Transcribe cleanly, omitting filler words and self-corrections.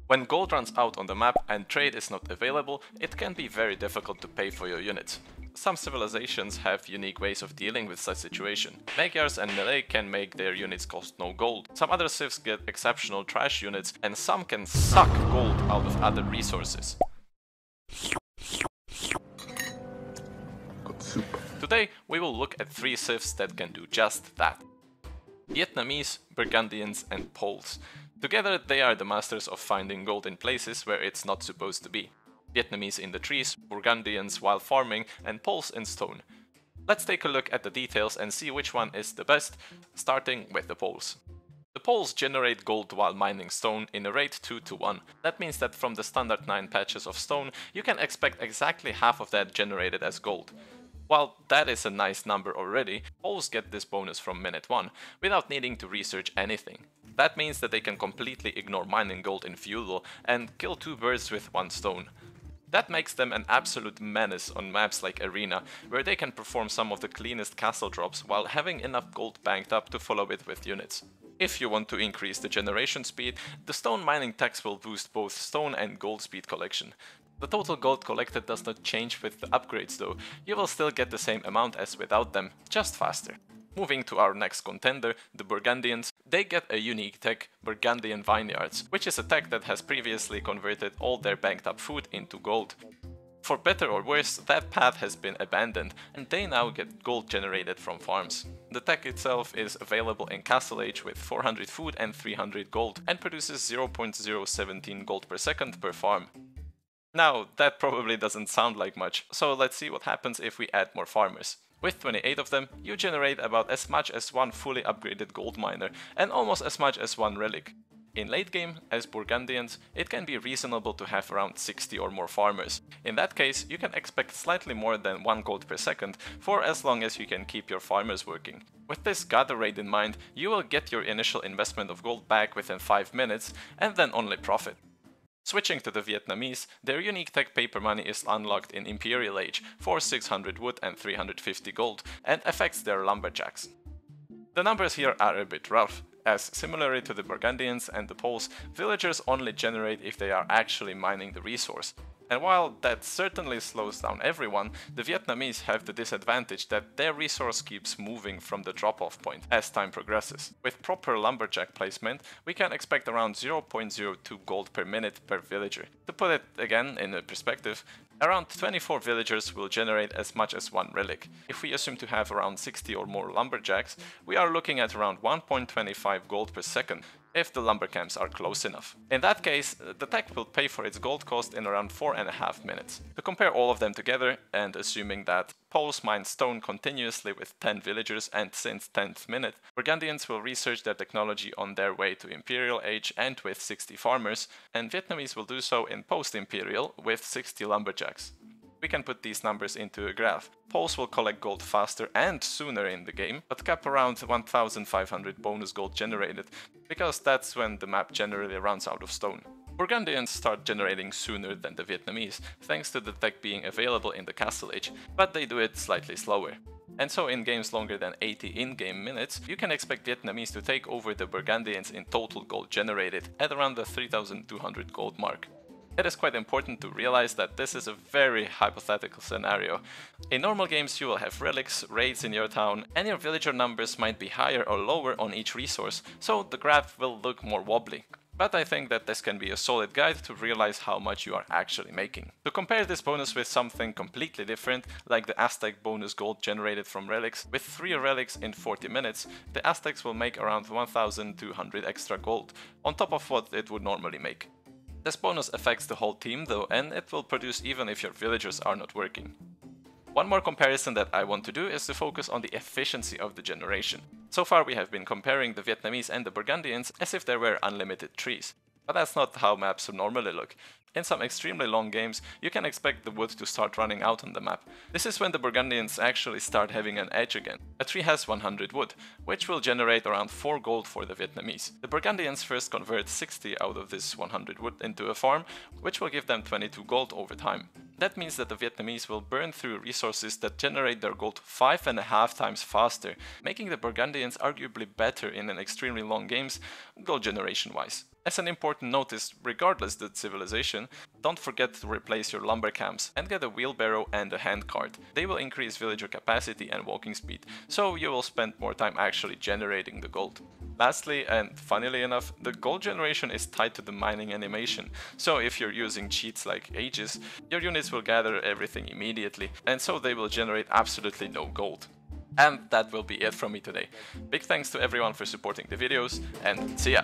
When gold runs out on the map and trade is not available, it can be very difficult to pay for your units. Some civilizations have unique ways of dealing with such situation. Magyars and Malay can make their units cost no gold. Some other civs get exceptional trash units, and some can suck gold out of other resources. Today we will look at 3 civs that can do just that. Vietnamese, Burgundians and Poles. Together they are the masters of finding gold in places where it's not supposed to be. Vietnamese in the trees, Burgundians while farming, and Poles in stone. Let's take a look at the details and see which one is the best, starting with the Poles. The Poles generate gold while mining stone in a rate 2:1. That means that from the standard 9 patches of stone, you can expect exactly half of that generated as gold. While that is a nice number already, Poles get this bonus from minute 1, without needing to research anything. That means that they can completely ignore mining gold in feudal and kill 2 birds with 1 stone. That makes them an absolute menace on maps like Arena, where they can perform some of the cleanest castle drops while having enough gold banked up to follow it with units. If you want to increase the generation speed, the stone mining tax will boost both stone and gold speed collection. The total gold collected does not change with the upgrades though, you will still get the same amount as without them, just faster. Moving to our next contender, the Burgundians, they get a unique tech, Burgundian Vineyards, which is a tech that has previously converted all their banked up food into gold. For better or worse, that path has been abandoned, and they now get gold generated from farms. The tech itself is available in Castle Age with 400 food and 300 gold, and produces 0.017 gold per second per farm. Now, that probably doesn't sound like much, so let's see what happens if we add more farmers. With 28 of them, you generate about as much as 1 fully upgraded gold miner, and almost as much as 1 relic. In late game, as Burgundians, it can be reasonable to have around 60 or more farmers. In that case, you can expect slightly more than 1 gold per second, for as long as you can keep your farmers working. With this gather rate in mind, you will get your initial investment of gold back within 5 minutes, and then only profit. Switching to the Vietnamese, their unique tech paper money is unlocked in Imperial Age for 600 wood and 350 gold and affects their lumberjacks. The numbers here are a bit rough, as similarly to the Burgundians and the Poles, villagers only generate if they are actually mining the resource. And while that certainly slows down everyone, the Vietnamese have the disadvantage that their resource keeps moving from the drop-off point as time progresses. With proper lumberjack placement, we can expect around 0.02 gold per minute per villager. To put it again in a perspective, around 24 villagers will generate as much as 1 relic. If we assume to have around 60 or more lumberjacks, we are looking at around 1.25 gold per second, if the lumber camps are close enough. In that case, the tech will pay for its gold cost in around 4.5 minutes. To compare all of them together, and assuming that Poles mine stone continuously with 10 villagers and since 10th minute, Burgundians will research their technology on their way to Imperial Age and with 60 farmers, and Vietnamese will do so in post-Imperial with 60 lumberjacks. We can put these numbers into a graph. Poles will collect gold faster and sooner in the game, but cap around 1500 bonus gold generated, because that's when the map generally runs out of stone. Burgundians start generating sooner than the Vietnamese, thanks to the tech being available in the Castle Age, but they do it slightly slower. And so in games longer than 80 in-game minutes, you can expect Vietnamese to take over the Burgundians in total gold generated at around the 3200 gold mark. It is quite important to realize that this is a very hypothetical scenario. In normal games you will have relics, raids in your town, and your villager numbers might be higher or lower on each resource, so the graph will look more wobbly. But I think that this can be a solid guide to realize how much you are actually making. To compare this bonus with something completely different, like the Aztec bonus gold generated from relics, with 3 relics in 40 minutes, the Aztecs will make around 1200 extra gold, on top of what it would normally make. This bonus affects the whole team though, and it will produce even if your villagers are not working. One more comparison that I want to do is to focus on the efficiency of the generation. So far we have been comparing the Vietnamese and the Burgundians as if there were unlimited trees. But that's not how maps normally look. In some extremely long games, you can expect the wood to start running out on the map. This is when the Burgundians actually start having an edge again. A tree has 100 wood, which will generate around 4 gold for the Vietnamese. The Burgundians first convert 60 out of this 100 wood into a farm, which will give them 22 gold over time. That means that the Vietnamese will burn through resources that generate their gold 5.5 times faster, making the Burgundians arguably better in an extremely long games, gold generation wise. As an important notice, regardless the civilization, don't forget to replace your lumber camps and get a wheelbarrow and a handcart. They will increase villager capacity and walking speed, so you will spend more time actually generating the gold. Lastly, and funnily enough, the gold generation is tied to the mining animation, so if you're using cheats like Aegis, your units will gather everything immediately, and so they will generate absolutely no gold. And that will be it from me today. Big thanks to everyone for supporting the videos, and see ya!